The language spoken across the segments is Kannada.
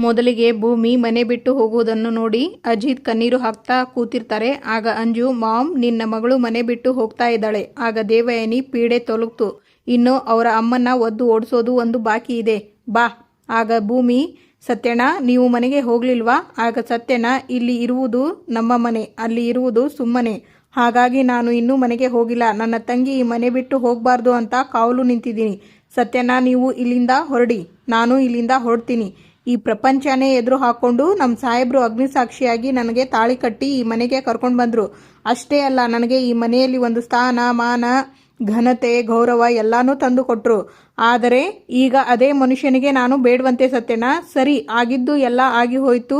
ಮೊದಲಿಗೆ ಭೂಮಿ ಮನೆ ಬಿಟ್ಟು ಹೋಗುವುದನ್ನು ನೋಡಿ ಅಜಿತ್ ಕಣ್ಣೀರು ಹಾಕ್ತಾ ಕೂತಿರ್ತಾರೆ. ಆಗ ಅಂಜು, ಮಾಮ್, ನಿನ್ನ ಮಗಳು ಮನೆ ಬಿಟ್ಟು ಹೋಗ್ತಾ ಇದ್ದಾಳೆ. ಆಗ ದೇವಯಾನಿ ಪೀಡೆ ತೊಲಗ್ತು. ಇನ್ನು ಅವರ ಅಮ್ಮನ್ನ ಒದ್ದು ಓಡಿಸೋದು ಒಂದು ಬಾಕಿ ಇದೆ, ಬಾ. ಆಗ ಭೂಮಿ, ಸತ್ಯಣ್ಣ, ನೀವು ಮನೆಗೆ ಹೋಗ್ಲಿಲ್ವಾ? ಆಗ ಸತ್ಯಣ್ಣ, ಇಲ್ಲಿ ಇರುವುದು ನಮ್ಮ ಮನೆ, ಅಲ್ಲಿ ಇರುವುದು ಸುಮ್ಮನೆ. ಹಾಗಾಗಿ ನಾನು ಇನ್ನೂ ಮನೆಗೆ ಹೋಗಿಲ್ಲ. ನನ್ನ ತಂಗಿ ಈ ಮನೆ ಬಿಟ್ಟು ಹೋಗಬಾರ್ದು ಅಂತ ಕಾವಲು ನಿಂತಿದ್ದೀನಿ. ಸತ್ಯಣ್ಣ, ನೀವು ಇಲ್ಲಿಂದ ಹೊರಡಿ, ನಾನು ಇಲ್ಲಿಂದ ಹೊರಡ್ತೀನಿ. ಈ ಪ್ರಪಂಚನೇ ಎದುರು ಹಾಕೊಂಡು ನಮ್ಮ ಸಾಹೇಬ್ರು ಅಗ್ನಿಸಾಕ್ಷಿಯಾಗಿ ನನಗೆ ತಾಳಿ ಕಟ್ಟಿ ಈ ಮನೆಗೆ ಕರ್ಕೊಂಡು ಬಂದರು. ಅಷ್ಟೇ ಅಲ್ಲ, ನನಗೆ ಈ ಮನೆಯಲ್ಲಿ ಒಂದು ಸ್ಥಾನ, ಮಾನ, ಘನತೆ, ಗೌರವ ಎಲ್ಲಾನು ತಂದು ಕೊಟ್ಟರು. ಆದರೆ ಈಗ ಅದೇ ಮನುಷ್ಯನಿಗೆ ನಾನು ಬೇಡವಂತೆ ಸತ್ಯಣ್ಣ. ಸರಿ, ಆಗಿದ್ದು ಎಲ್ಲ ಆಗಿ ಹೋಯ್ತು.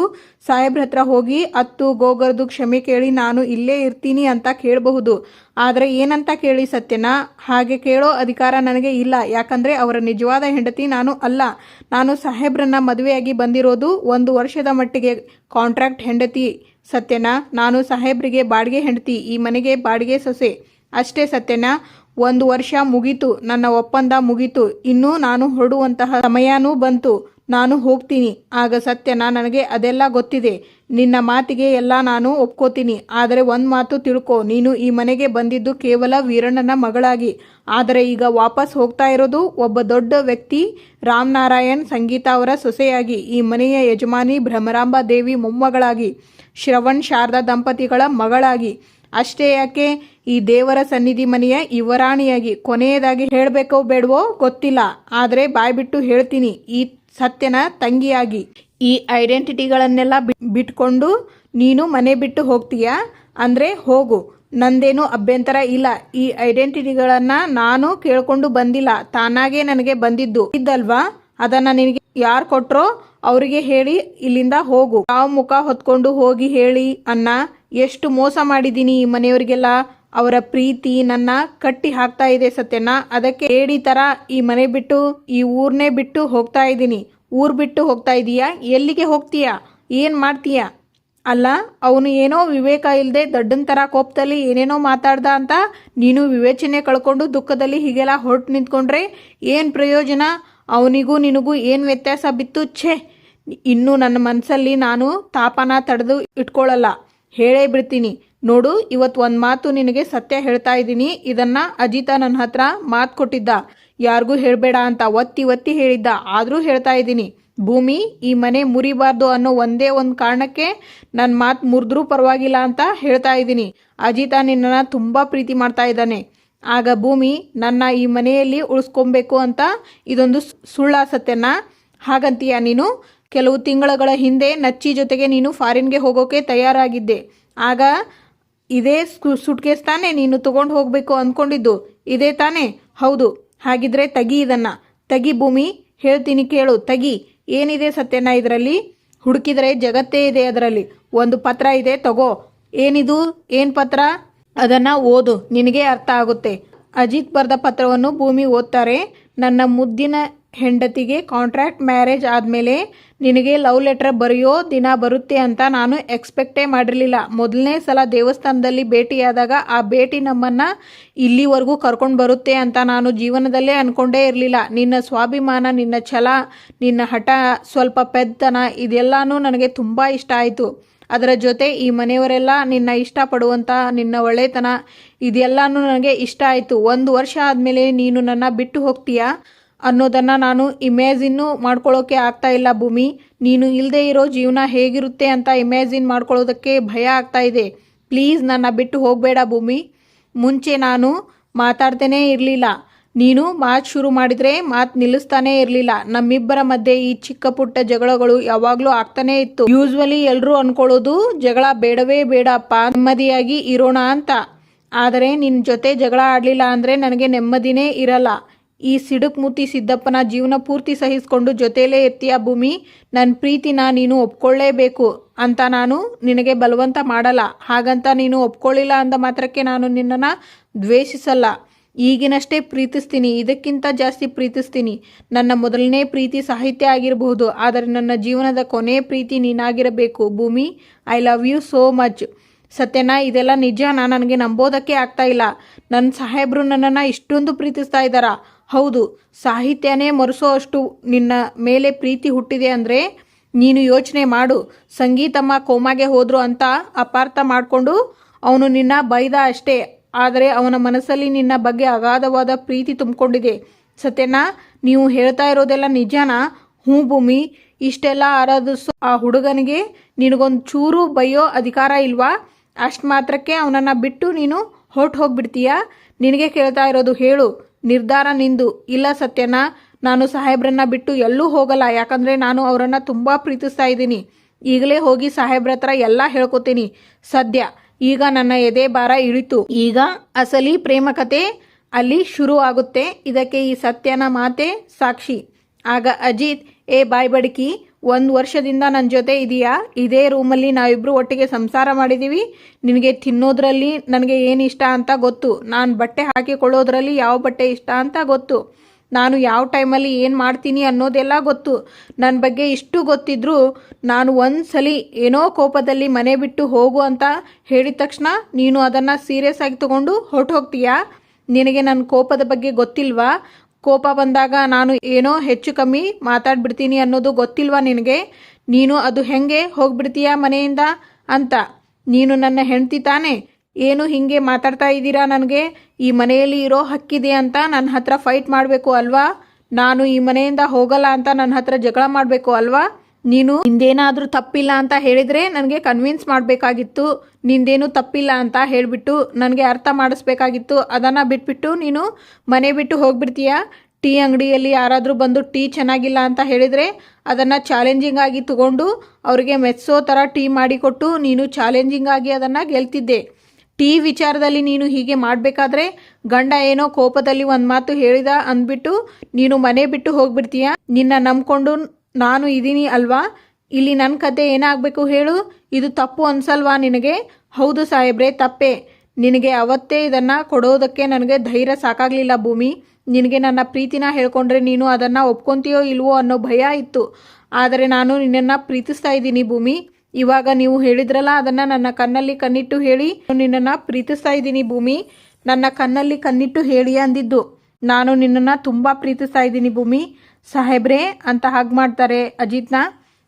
ಸಾಹೇಬ್ರ ಹತ್ರ ಹೋಗಿ ಅತ್ತು ಗೋಗರ್ದು ಕ್ಷಮೆ ಕೇಳಿ ನಾನು ಇಲ್ಲೇ ಇರ್ತೀನಿ ಅಂತ ಕೇಳಬಹುದು. ಆದರೆ ಏನಂತ ಕೇಳಿ ಸತ್ಯಣ್ಣ? ಹಾಗೆ ಕೇಳೋ ಅಧಿಕಾರ ನನಗೆ ಇಲ್ಲ. ಯಾಕಂದರೆ ಅವರ ನಿಜವಾದ ಹೆಂಡತಿ ನಾನು ಅಲ್ಲ. ನಾನು ಸಾಹೇಬ್ರನ್ನ ಮದುವೆಯಾಗಿ ಬಂದಿರೋದು 1 ವರ್ಷದ ಮಟ್ಟಿಗೆ ಕಾಂಟ್ರಾಕ್ಟ್ ಹೆಂಡತಿ ಸತ್ಯಣ್ಣ. ನಾನು ಸಾಹೇಬ್ರಿಗೆ ಬಾಡಿಗೆ ಹೆಂಡತಿ, ಈ ಮನೆಗೆ ಬಾಡಿಗೆ ಸೊಸೆ ಅಷ್ಟೇ ಸತ್ಯಣ್ಣ. 1 ವರ್ಷ ಮುಗೀತು, ನನ್ನ ಒಪ್ಪಂದ ಮುಗೀತು. ಇನ್ನು ನಾನು ಹೊರಡುವಂತಹ ಸಮಯನೂ ಬಂತು. ನಾನು ಹೋಗ್ತೀನಿ. ಆಗ ಸತ್ಯಣ್ಣ, ನನಗೆ ಅದೆಲ್ಲ ಗೊತ್ತಿದೆ. ನಿನ್ನ ಮಾತಿಗೆ ಎಲ್ಲ ನಾನು ಒಪ್ಕೋತೀನಿ. ಆದರೆ ಒಂದು ಮಾತು ತಿಳ್ಕೊ, ನೀನು ಈ ಮನೆಗೆ ಬಂದಿದ್ದು ಕೇವಲ ವೀರಣ್ಣನ ಮಗಳಾಗಿ. ಆದರೆ ಈಗ ವಾಪಸ್ ಹೋಗ್ತಾ ಇರೋದು ಒಬ್ಬ ದೊಡ್ಡ ವ್ಯಕ್ತಿ ರಾಮನಾರಾಯಣ್ ಸಂಗೀತ ಅವರ ಸೊಸೆಯಾಗಿ, ಈ ಮನೆಯ ಯಜಮಾನಿ ಭ್ರಮರಾಂಬ ದೇವಿ ಮೊಮ್ಮಗಳಾಗಿ, ಶ್ರವಣ್ ಶಾರದಾ ದಂಪತಿಗಳ ಮಗಳಾಗಿ. ಅಷ್ಟೇ ಯಾಕೆ, ಈ ದೇವರ ಸನ್ನಿಧಿ ಮನೆಯ ಯುವರಾಣಿಯಾಗಿ. ಕೊನೆಯದಾಗಿ ಹೇಳಬೇಕೋ ಬೇಡವೋ ಗೊತ್ತಿಲ್ಲ, ಆದರೆ ಬಾಯ್ಬಿಟ್ಟು ಹೇಳ್ತೀನಿ, ಈ ಸತ್ಯನ ತಂಗಿಯಾಗಿ. ಈ ಐಡೆಂಟಿಟಿಗಳನ್ನೆಲ್ಲ ಬಿಟ್ಕೊಂಡು ನೀನು ಮನೆ ಬಿಟ್ಟು ಹೋಗ್ತೀಯಾ ಅಂದರೆ ಹೋಗು, ನಂದೇನು ಅಭ್ಯಂತರ ಇಲ್ಲ. ಈ ಐಡೆಂಟಿಟಿಗಳನ್ನು ನಾನು ಕೇಳ್ಕೊಂಡು ಬಂದಿಲ್ಲ, ತಾನಾಗೇ ನನಗೆ ಬಂದಿದ್ದು ಇದ್ದಲ್ವಾ. ಅದನ್ನು ನಿನಗೆ ಯಾರು ಕೊಟ್ರೋ ಅವರಿಗೆ ಹೇಳಿ ಇಲ್ಲಿಂದ ಹೋಗು. ಯಾವ ಮುಖ ಹೊತ್ಕೊಂಡು ಹೋಗಿ ಹೇಳಿ ಅನ್ನ? ಎಷ್ಟು ಮೋಸ ಮಾಡಿದ್ದೀನಿ ಈ ಮನೆಯವರಿಗೆಲ್ಲ. ಅವರ ಪ್ರೀತಿ ನನ್ನ ಕಟ್ಟಿ ಹಾಕ್ತಾ ಇದೆ ಸತ್ಯಣ್ಣ. ಅದಕ್ಕೆ ಹೇಳಿ ಥರ ಈ ಮನೆ ಬಿಟ್ಟು, ಈ ಊರನ್ನೇ ಬಿಟ್ಟು ಹೋಗ್ತಾ ಇದ್ದೀನಿ. ಊರು ಬಿಟ್ಟು ಹೋಗ್ತಾ ಇದೀಯಾ? ಎಲ್ಲಿಗೆ ಹೋಗ್ತೀಯಾ? ಏನು ಮಾಡ್ತೀಯಾ? ಅಲ್ಲ, ಅವನು ಏನೋ ವಿವೇಕ ಇಲ್ಲದೆ ದೊಡ್ಡನ ಥರ ಕೋಪದಲ್ಲಿ ಏನೇನೋ ಮಾತಾಡ್ದ ಅಂತ ನೀನು ವಿವೇಚನೆ ಕಳ್ಕೊಂಡು ದುಃಖದಲ್ಲಿ ಹೀಗೆಲ್ಲ ಹೊರಟು ನಿಂತ್ಕೊಂಡ್ರೆ ಏನು ಪ್ರಯೋಜನ? ಅವನಿಗೂ ನಿನಗೂ ಏನು ವ್ಯತ್ಯಾಸ ಬಿತ್ತು? ಛೇ, ಇನ್ನು ನನ್ನ ಮನಸ್ಸಲ್ಲಿ ನಾನು ತಾಪನ ತಡೆದು ಇಟ್ಕೊಳ್ಳಲ್ಲ, ಹೇಳೇ ಬಿಡ್ತೀನಿ. ನೋಡು, ಇವತ್ತು ಒಂದು ಮಾತು ನಿನಗೆ ಸತ್ಯ ಹೇಳ್ತಾ ಇದ್ದೀನಿ. ಇದನ್ನು ಅಜಿತ ನನ್ನ ಹತ್ರ ಮಾತು ಕೊಟ್ಟಿದ್ದ, ಯಾರಿಗೂ ಹೇಳಬೇಡ ಅಂತ ಒತ್ತಿ ಒತ್ತಿ ಹೇಳಿದ್ದ. ಆದರೂ ಹೇಳ್ತಾ ಇದ್ದೀನಿ, ಭೂಮಿ ಈ ಮನೆ ಮುರಿಬಾರ್ದು ಅನ್ನೋ ಒಂದೇ ಒಂದು ಕಾರಣಕ್ಕೆ ನನ್ನ ಮಾತು ಮುರಿದ್ರೂ ಪರವಾಗಿಲ್ಲ ಅಂತ ಹೇಳ್ತಾ ಇದ್ದೀನಿ. ಅಜಿತ ನಿನ್ನನ್ನು ತುಂಬ ಪ್ರೀತಿ ಮಾಡ್ತಾ ಇದ್ದಾನೆ. ಆಗ ಭೂಮಿ ನನ್ನ ಈ ಮನೆಯಲ್ಲಿ ಉಳಿಸ್ಕೊಬೇಕು ಅಂತ ಇದೊಂದು ಸುಳ್ಳ ಸತ್ಯನ? ಹಾಗಂತೀಯ ನೀನು? ಕೆಲವು ತಿಂಗಳುಗಳ ಹಿಂದೆ ನಚ್ಚಿ ಜೊತೆಗೆ ನೀನು ಫಾರಿನ್ಗೆ ಹೋಗೋಕೆ ತಯಾರಾಗಿದ್ದೆ. ಆಗ ಇದೇ ಸುಟ್ಕೇಸ್ ತಾನೇ ನೀನು ತಗೊಂಡು ಹೋಗಬೇಕು ಅಂದ್ಕೊಂಡಿದ್ದು? ಇದೇ ತಾನೇ? ಹೌದು. ಹಾಗಿದ್ರೆ ತಗಿ, ಇದನ್ನು ತಗಿ ಭೂಮಿ, ಹೇಳ್ತೀನಿ ಕೇಳು, ತಗಿ. ಏನಿದೆ ಸತ್ಯನ ಇದರಲ್ಲಿ? ಹುಡುಕಿದರೆ ಜಗತ್ತೇ ಇದೆ. ಅದರಲ್ಲಿ ಒಂದು ಪತ್ರ ಇದೆ, ತಗೋ. ಏನಿದು? ಏನು ಪತ್ರ? ಅದನ್ನು ಓದು, ನಿನಗೆ ಅರ್ಥ ಆಗುತ್ತೆ. ಅಜಿತ್ ಬರೆದ ಪತ್ರವನ್ನು ಭೂಮಿ ಓದ್ತಾರೆ. ನನ್ನ ಮುದ್ದಿನ ಹೆಂಡತಿಗೆ ಕಾಂಟ್ರಾಕ್ಟ್ ಮ್ಯಾರೇಜ್ ಆದಮೇಲೆ ನಿನಗೆ ಲವ್ ಲೆಟರ್ ಬರೆಯೋ ದಿನ ಬರುತ್ತೆ ಅಂತ ನಾನು ಎಕ್ಸ್ಪೆಕ್ಟೇ ಮಾಡಿರಲಿಲ್ಲ. ಮೊದಲನೇ ಸಲ ದೇವಸ್ಥಾನದಲ್ಲಿ ಭೇಟಿಯಾದಾಗ ಆ ಭೇಟಿ ನಮ್ಮನ್ನು ಇಲ್ಲಿವರೆಗೂ ಕರ್ಕೊಂಡು ಬರುತ್ತೆ ಅಂತ ನಾನು ಜೀವನದಲ್ಲೇ ಅಂದ್ಕೊಂಡೇ ಇರಲಿಲ್ಲ. ನಿನ್ನ ಸ್ವಾಭಿಮಾನ, ನಿನ್ನ ಛಲ, ನಿನ್ನ ಹಠ, ಸ್ವಲ್ಪ ಪೆದ್ದತನ, ಇದೆಲ್ಲನೂ ನನಗೆ ತುಂಬ ಇಷ್ಟ ಆಯಿತು. ಅದರ ಜೊತೆ ಈ ಮನೆಯವರೆಲ್ಲ ನಿನ್ನ ಇಷ್ಟಪಡುವಂಥ ನಿನ್ನ ಒಳ್ಳೆತನ, ಇದೆಲ್ಲನೂ ನನಗೆ ಇಷ್ಟ ಆಯಿತು. 1 ವರ್ಷ ಆದಮೇಲೆ ನೀನು ನನ್ನ ಬಿಟ್ಟು ಹೋಗ್ತೀಯಾ ಅನ್ನೋದನ್ನು ನಾನು ಇಮ್ಯಾಜಿನ್ನು ಮಾಡ್ಕೊಳ್ಳೋಕೆ ಆಗ್ತಾ ಇಲ್ಲ ಭೂಮಿ. ನೀನು ಇಲ್ಲದೆ ಇರೋ ಜೀವನ ಹೇಗಿರುತ್ತೆ ಅಂತ ಇಮ್ಯಾಜಿನ್ ಮಾಡ್ಕೊಳ್ಳೋದಕ್ಕೆ ಭಯ ಆಗ್ತಾ ಇದೆ. ಪ್ಲೀಸ್ ನನ್ನ ಬಿಟ್ಟು ಹೋಗಬೇಡ ಭೂಮಿ. ಮುಂಚೆ ನಾನು ಮಾತಾಡ್ತಾನೇ ಇರಲಿಲ್ಲ. ನೀನು ಮಾತು ಶುರು ಮಾಡಿದರೆ ಮಾತು ನಿಲ್ಲಿಸ್ತಾನೇ ಇರಲಿಲ್ಲ. ನಮ್ಮಿಬ್ಬರ ಮಧ್ಯೆ ಈ ಚಿಕ್ಕ ಪುಟ್ಟ ಜಗಳಗಳು ಯಾವಾಗಲೂ ಆಗ್ತಾನೇ ಇತ್ತು. ಯೂಶ್ವಲಿ ಎಲ್ಲರೂ ಅಂದ್ಕೊಳ್ಳೋದು ಜಗಳ ಬೇಡವೇ ಬೇಡಪ್ಪ, ನೆಮ್ಮದಿಯಾಗಿ ಇರೋಣ ಅಂತ. ಆದರೆ ನಿನ್ನ ಜೊತೆ ಜಗಳ ಆಡಲಿಲ್ಲ ಅಂದರೆ ನನಗೆ ನೆಮ್ಮದಿನೇ ಇರಲ್ಲ. ಈ ಸಿಡುಕ್ ಮೂತಿ ಸಿದ್ದಪ್ಪನ ಜೀವನ ಪೂರ್ತಿ ಸಹಿಸ್ಕೊಂಡು ಜೊತೆಲೇ ಇರ್ತೀಯ ಭೂಮಿ. ನನ್ನ ಪ್ರೀತಿನ ನೀನು ಒಪ್ಕೊಳ್ಳೇಬೇಕು ಅಂತ ನಾನು ನಿನಗೆ ಬಲವಂತ ಮಾಡಲ್ಲ. ಹಾಗಂತ ನೀನು ಒಪ್ಕೊಳ್ಳಿಲ್ಲ ಅಂದ ಮಾತ್ರಕ್ಕೆ ನಾನು ನಿನ್ನನ್ನು ದ್ವೇಷಿಸಲ್ಲ. ಈಗಿನಷ್ಟೇ ಪ್ರೀತಿಸ್ತೀನಿ, ಇದಕ್ಕಿಂತ ಜಾಸ್ತಿ ಪ್ರೀತಿಸ್ತೀನಿ. ನನ್ನ ಮೊದಲನೇ ಪ್ರೀತಿ ಸಾಹಿತ್ಯ ಆಗಿರಬಹುದು, ಆದರೆ ನನ್ನ ಜೀವನದ ಕೊನೆ ಪ್ರೀತಿ ನೀನಾಗಿರಬೇಕು Bhoomi. I love you so much. ಸತ್ಯನ, ಇದೆಲ್ಲ ನಿಜನಾ? ನನಗೆ ನಂಬೋದಕ್ಕೆ ಆಗ್ತಾ ಇಲ್ಲ. ನನ್ನ ಸಾಹೇಬರು ನನ್ನನ್ನು ಇಷ್ಟೊಂದು ಪ್ರೀತಿಸ್ತಾ ಇದ್ದಾರಾ? ಹೌದು. ಸಾಹಿತ್ಯನೇ ಮರೆಸೋ ಅಷ್ಟು ನಿನ್ನ ಮೇಲೆ ಪ್ರೀತಿ ಹುಟ್ಟಿದೆ ಅಂದರೆ ನೀನು ಯೋಚನೆ ಮಾಡು. ಸಂಗೀತಮ್ಮ ಕೋಮಾಗೆ ಹೋದ್ರು ಅಂತ ಅಪಾರ್ಥ ಮಾಡಿಕೊಂಡು ಅವನು ನಿನ್ನ ಬೈದ ಅಷ್ಟೇ, ಆದರೆ ಅವನ ಮನಸ್ಸಲ್ಲಿ ನಿನ್ನ ಬಗ್ಗೆ ಅಗಾಧವಾದ ಪ್ರೀತಿ ತುಂಬಿಕೊಂಡಿದೆ. ಸತ್ಯನಾ, ನೀವು ಹೇಳ್ತಾ ಇರೋದೆಲ್ಲ ನಿಜನಾ? ಹ್ಞೂ ಭೂಮಿ, ಇಷ್ಟೆಲ್ಲ ಆರಾಧಿಸೋ ಆ ಹುಡುಗನಿಗೆ ನಿನಗೊಂದು ಚೂರು ಬೈಯೋ ಅಧಿಕಾರ ಇಲ್ವಾ? ಅಷ್ಟು ಮಾತ್ರಕ್ಕೆ ಅವನನ್ನು ಬಿಟ್ಟು ನೀನು ಹೋಗ್ಬಿಡ್ತೀಯಾ? ನಿನಗೆ ಕೇಳ್ತಾ ಇರೋದು, ಹೇಳು, ನಿರ್ಧಾರ ನಿಂದು. ಇಲ್ಲ ಸತ್ಯನಾ, ನಾನು ಸಾಹೇಬ್ರನ್ನ ಬಿಟ್ಟು ಎಲ್ಲೂ ಹೋಗಲ್ಲ. ಯಾಕಂದರೆ ನಾನು ಅವರನ್ನು ತುಂಬ ಪ್ರೀತಿಸ್ತಾ ಇದ್ದೀನಿ. ಈಗಲೇ ಹೋಗಿ ಸಾಹೇಬ್ರ ಹತ್ರ ಎಲ್ಲ ಹೇಳ್ಕೊತೀನಿ. ಸದ್ಯ ಈಗ ನನ್ನ ಎದೆ ಭಾರ ಇಳಿತು. ಈಗ ಅಸಲಿ ಪ್ರೇಮ ಕತೆ ಅಲ್ಲಿ ಶುರು ಆಗುತ್ತೆ. ಇದಕ್ಕೆ ಈ ಸತ್ಯನ ಮಾತೆ ಸಾಕ್ಷಿ. ಆಗ ಅಜಿತ್, ಏ ಬಾಯ್ ಬಡಕಿ, 1 ವರ್ಷದಿಂದ ನನ್ನ ಜೊತೆ ಇದೆಯಾ? ಇದೇ ರೂಮಲ್ಲಿ ನಾವಿಬ್ಬರು ಒಟ್ಟಿಗೆ ಸಂಸಾರ ಮಾಡಿದ್ದೀವಿ. ನಿನಗೆ ತಿನ್ನೋದ್ರಲ್ಲಿ ನನಗೆ ಏನು ಇಷ್ಟ ಅಂತ ಗೊತ್ತು. ನಾನು ಬಟ್ಟೆ ಹಾಕಿಕೊಳ್ಳೋದ್ರಲ್ಲಿ ಯಾವ ಬಟ್ಟೆ ಇಷ್ಟ ಅಂತ ಗೊತ್ತು. ನಾನು ಯಾವ ಟೈಮಲ್ಲಿ ಏನು ಮಾಡ್ತೀನಿ ಅನ್ನೋದೆಲ್ಲ ಗೊತ್ತು. ನನ್ನ ಬಗ್ಗೆ ಇಷ್ಟು ಗೊತ್ತಿದ್ರೂ ನಾನು ಒಂದ್ಸಲಿ ಏನೋ ಕೋಪದಲ್ಲಿ ಮನೆ ಬಿಟ್ಟು ಹೋಗು ಅಂತ ಹೇಳಿದ ತಕ್ಷಣ ನೀನು ಅದನ್ನು ಸೀರಿಯಸ್ ಆಗಿ ತಗೊಂಡು ಹೋಗ್ತೀಯಾ? ನಿನಗೆ ನನ್ನ ಕೋಪದ ಬಗ್ಗೆ ಗೊತ್ತಿಲ್ವಾ? ಕೋಪ ಬಂದಾಗ ನಾನು ಏನೋ ಹೆಚ್ಚು ಕಮ್ಮಿ ಮಾತಾಡ್ಬಿಡ್ತೀನಿ ಅನ್ನೋದು ಗೊತ್ತಿಲ್ವಾ ನಿನಗೆ? ನೀನು ಅದು ಹೆಂಗೆ ಹೋಗ್ಬಿಡ್ತೀಯಾ ಮನೆಯಿಂದ ಅಂತ? ನೀನು ನನ್ನ ಹೆಂಡ್ತಿ ತಾನೆ? ಏನು ಹೀಗೆ ಮಾತಾಡ್ತಾ ಇದ್ದೀರಾ? ನನಗೆ ಈ ಮನೆಯಲ್ಲಿ ಇರೋ ಹಕ್ಕಿದೆ ಅಂತ ನನ್ನ ಹತ್ರ ಫೈಟ್ ಮಾಡಬೇಕು ಅಲ್ವಾ? ನಾನು ಈ ಮನೆಯಿಂದ ಹೋಗಲ್ಲ ಅಂತ ನನ್ನ ಹತ್ರ ಜಗಳ ಮಾಡಬೇಕು ಅಲ್ವಾ? ನೀನು ನಿಂದೇನಾದರೂ ತಪ್ಪಿಲ್ಲ ಅಂತ ಹೇಳಿದರೆ ನನಗೆ ಕನ್ವಿನ್ಸ್ ಮಾಡಬೇಕಾಗಿತ್ತು. ನಿಂದೇನು ತಪ್ಪಿಲ್ಲ ಅಂತ ಹೇಳಿಬಿಟ್ಟು ನನಗೆ ಅರ್ಥ ಮಾಡಿಸ್ಬೇಕಾಗಿತ್ತು. ಅದನ್ನು ಬಿಟ್ಬಿಟ್ಟು ನೀನು ಮನೆ ಬಿಟ್ಟು ಹೋಗ್ಬಿಡ್ತೀಯಾ? ಟೀ ಅಂಗಡಿಯಲ್ಲಿ ಯಾರಾದರೂ ಬಂದು ಟೀ ಚೆನ್ನಾಗಿಲ್ಲ ಅಂತ ಹೇಳಿದರೆ ಅದನ್ನು ಚಾಲೆಂಜಿಂಗ್ ಆಗಿ ತಗೊಂಡು ಅವರಿಗೆ ಮೆಚ್ಚೋ ಥರ ಟೀ ಮಾಡಿಕೊಟ್ಟು ನೀನು ಚಾಲೆಂಜಿಂಗ್ ಆಗಿ ಅದನ್ನು ಗೆಲ್ತಿದ್ದೆ. ಟೀ ವಿಚಾರದಲ್ಲಿ ನೀನು ಹೀಗೆ ಮಾಡಬೇಕಾದ್ರೆ ಗಂಡ ಏನೋ ಕೋಪದಲ್ಲಿ ಒಂದು ಮಾತು ಹೇಳಿದ ಅಂದ್ಬಿಟ್ಟು ನೀನು ಮನೆ ಬಿಟ್ಟು ಹೋಗ್ಬಿಡ್ತೀಯಾ? ನಿನ್ನ ನಂಬ್ಕೊಂಡು ನಾನು ಇದ್ದೀನಿ ಅಲ್ವಾ? ಇಲ್ಲಿ ನನ್ನ ಕತೆ ಏನಾಗಬೇಕು ಹೇಳು? ಇದು ತಪ್ಪು ಅನ್ಸಲ್ವಾ ನಿನಗೆ? ಹೌದು ಸಾಹೇಬ್ರೆ, ತಪ್ಪೇ. ನಿನಗೆ ಅವತ್ತೇ ಇದನ್ನು ಕೊಡೋದಕ್ಕೆ ನನಗೆ ಧೈರ್ಯ ಸಾಕಾಗಲಿಲ್ಲ ಭೂಮಿ. ನಿನಗೆ ನನ್ನ ಪ್ರೀತಿನ ಹೇಳ್ಕೊಂಡ್ರೆ ನೀನು ಅದನ್ನು ಒಪ್ಕೊತೀಯೋ ಇಲ್ವೋ ಅನ್ನೋ ಭಯ ಇತ್ತು. ಆದರೆ ನಾನು ನಿನ್ನನ್ನು ಪ್ರೀತಿಸ್ತಾ ಇದ್ದೀನಿ ಭೂಮಿ. ಇವಾಗ ನೀವು ಹೇಳಿದ್ರಲ್ಲ, ಅದನ್ನು ನನ್ನ ಕಣ್ಣಲ್ಲಿ ಕಣ್ಣಿಟ್ಟು ಹೇಳಿ, ನಿನ್ನನ್ನು ಪ್ರೀತಿಸ್ತಾ ಇದ್ದೀನಿ ಭೂಮಿ, ನನ್ನ ಕಣ್ಣಲ್ಲಿ ಕಣ್ಣಿಟ್ಟು ಹೇಳಿ ಅಂದಿದ್ದು. ನಾನು ನಿನ್ನನ್ನು ತುಂಬ ಪ್ರೀತಿಸ್ತಾ ಇದ್ದೀನಿ ಭೂಮಿ. ಸಾಹೇಬ್ರೆ ಅಂತ ಹಾಗೆ ಮಾಡ್ತಾರೆ ಅಜಿತ್ನ.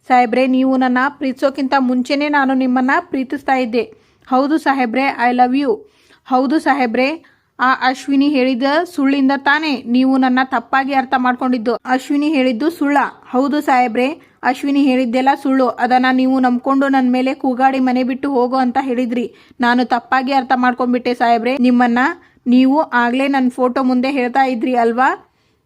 ಸಾಹೇಬ್ರೆ, ನೀವು ನನ್ನ ಪ್ರೀತಿಸೋಕ್ಕಿಂತ ಮುಂಚೆನೇ ನಾನು ನಿಮ್ಮನ್ನು ಪ್ರೀತಿಸ್ತಾ ಇದ್ದೆ. ಹೌದು ಸಾಹೇಬ್ರೆ, ಐ ಲವ್ ಯು. ಹೌದು ಸಾಹೇಬ್ರೆ, ಆ ಅಶ್ವಿನಿ ಹೇಳಿದ ಸುಳ್ಳಿಂದ ತಾನೇ ನೀವು ನನ್ನ ತಪ್ಪಾಗಿ ಅರ್ಥ ಮಾಡ್ಕೊಂಡಿದ್ದು. ಅಶ್ವಿನಿ ಹೇಳಿದ್ದು ಸುಳ್ಳ? ಹೌದು ಸಾಹೇಬ್ರೆ, ಅಶ್ವಿನಿ ಹೇಳಿದ್ದೆಲ್ಲ ಸುಳ್ಳು. ಅದನ್ನು ನೀವು ನಂಬ್ಕೊಂಡು ನನ್ನ ಮೇಲೆ ಕೂಗಾಡಿ ಮನೆ ಬಿಟ್ಟು ಹೋಗೋ ಅಂತ ಹೇಳಿದ್ರಿ. ನಾನು ತಪ್ಪಾಗಿ ಅರ್ಥ ಮಾಡ್ಕೊಂಡ್ಬಿಟ್ಟೆ ಸಾಹೇಬ್ರೆ ನಿಮ್ಮನ್ನು. ನೀವು ಆಗಲೇ ನನ್ನ ಫೋಟೋ ಮುಂದೆ ಹೇಳ್ತಾ ಇದ್ರಿ ಅಲ್ವಾ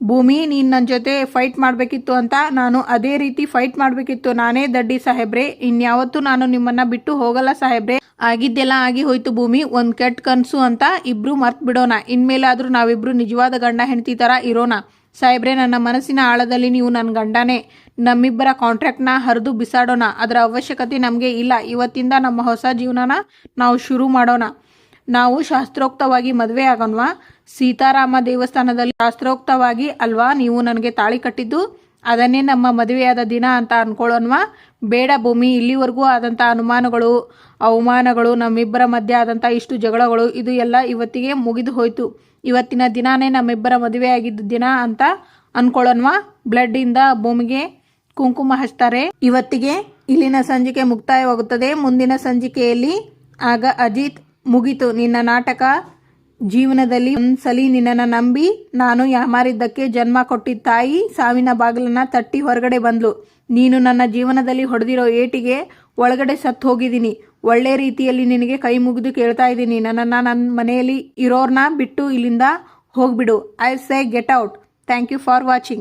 ಭೂಮಿ, ನೀನು ನನ್ನ ಜೊತೆ ಫೈಟ್ ಮಾಡಬೇಕಿತ್ತು ಅಂತ. ನಾನು ಅದೇ ರೀತಿ ಫೈಟ್ ಮಾಡಬೇಕಿತ್ತು. ನಾನೇ ದಡ್ಡಿ ಸಾಹೇಬ್ರೆ. ಇನ್ಯಾವತ್ತೂ ನಾನು ನಿಮ್ಮನ್ನು ಬಿಟ್ಟು ಹೋಗಲ್ಲ ಸಾಹೇಬ್ರೆ. ಆಗಿದ್ದೆಲ್ಲ ಆಗಿ ಹೋಯ್ತು ಭೂಮಿ. ಒಂದು ಕೆಟ್ಟ ಕನಸು ಅಂತ ಇಬ್ಬರು ಮರ್ತು ಬಿಡೋಣ. ಇನ್ಮೇಲಾದರೂ ನಾವಿಬ್ಬರು ನಿಜವಾದ ಗಂಡ ಹೆಂಡತಿ ಥರ ಇರೋಣ ಸಾಹೇಬ್ರೆ. ನನ್ನ ಮನಸ್ಸಿನ ಆಳದಲ್ಲಿ ನೀವು ನನ್ನ ಗಂಡನೇ. ನಮ್ಮಿಬ್ಬರ ಕಾಂಟ್ರಾಕ್ಟ್ನ ಹರಿದು ಬಿಸಾಡೋಣ. ಅದರ ಅವಶ್ಯಕತೆ ನಮಗೆ ಇಲ್ಲ. ಇವತ್ತಿಂದ ನಮ್ಮ ಹೊಸ ಜೀವನನ ನಾವು ಶುರು ಮಾಡೋಣ. ನಾವು ಶಾಸ್ತ್ರೋಕ್ತವಾಗಿ ಮದುವೆ ಆಗೋಣವಾ? ಸೀತಾರಾಮ ದೇವಸ್ಥಾನದಲ್ಲಿ ಶಾಸ್ತ್ರೋಕ್ತವಾಗಿ ಅಲ್ವಾ ನೀವು ನನಗೆ ತಾಳಿ ಕಟ್ಟಿದ್ದು? ಅದನ್ನೇ ನಮ್ಮ ಮದುವೆಯಾದ ದಿನ ಅಂತ ಅಂದ್ಕೊಳ್ಳೋಣವಾ? ಬೇಡ ಭೂಮಿ, ಇಲ್ಲಿವರೆಗೂ ಆದಂಥ ಅನುಮಾನಗಳು, ಅವಮಾನಗಳು, ನಮ್ಮಿಬ್ಬರ ಮಧ್ಯೆ ಆದಂಥ ಇಷ್ಟು ಜಗಳಗಳು, ಇದು ಎಲ್ಲ ಇವತ್ತಿಗೆ ಮುಗಿದು ಹೋಯಿತು. ಇವತ್ತಿನ ದಿನಾನೇ ನಮ್ಮಿಬ್ಬರ ಮದುವೆ ಆಗಿದ್ದ ದಿನ ಅಂತ ಅಂದ್ಕೊಳ್ಳೋಣವಾ? ಬ್ಲಡ್ಡಿಂದ ಭೂಮಿಗೆ ಕುಂಕುಮ ಹಚ್ತಾರೆ. ಇವತ್ತಿಗೆ ಇಲ್ಲಿನ ಸಂಚಿಕೆ ಮುಕ್ತಾಯವಾಗುತ್ತದೆ. ಮುಂದಿನ ಸಂಚಿಕೆಯಲ್ಲಿ ಆಗ ಅಜಿತ್, ಮುಗೀತು ನಿನ್ನ ನಾಟಕ. ಜೀವನದಲ್ಲಿ ಒಂದ್ಸಲಿ ನಿನ್ನನ್ನು ನಂಬಿ ನಾನು ಯಾಮಾರಿದ್ದಕ್ಕೆ ಜನ್ಮ ಕೊಟ್ಟಿದ್ದ ತಾಯಿ ಸಾವಿನ ಬಾಗಿಲನ್ನು ತಟ್ಟಿ ಹೊರಗಡೆ ಬಂದ್ಲು. ನೀನು ನನ್ನ ಜೀವನದಲ್ಲಿ ಹೊಡೆದಿರೋ ಏಟಿಗೆ ಒಳಗಡೆ ಸತ್ತು ಹೋಗಿದ್ದೀನಿ. ಒಳ್ಳೆ ರೀತಿಯಲ್ಲಿ ನಿನಗೆ ಕೈ ಮುಗಿದು ಕೇಳ್ತಾ ಇದ್ದೀನಿ, ನನ್ನನ್ನು ನನ್ನ ಮನೆಯಲ್ಲಿ ಇರೋರ್ನ ಬಿಟ್ಟು ಇಲ್ಲಿಂದ ಹೋಗ್ಬಿಡು. I say get out. Thank you for watching.